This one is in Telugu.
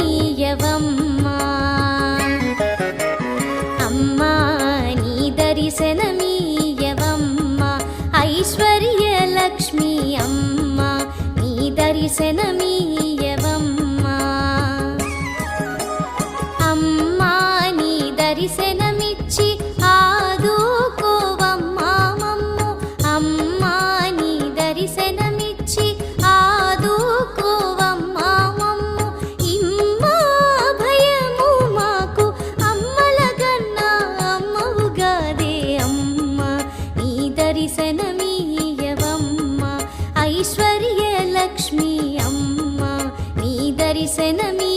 దర్శనమీయవమ్మా అమ్మా నీ దర్శనమీయవమ్మా ఐశ్వర్యలక్ష్మి అమ్మా నీ దర్శనమీయవమ్మా అమ్మా నీ దర్శనమిచ్చి ఆదుకోవమ్మా మమ్ము అమ్మా నీ దర్శనమిచ్చి ఆదుకోవమ్మా మమ్ము ఇమ్మా భయము మాకు అమ్మలగన్నా అమ్మవుగాదే అమ్మా నీ దర్శనమీయవమ్మా ఐశ్వర్యలక్ష్మి అమ్మా నీ దర్శనమీ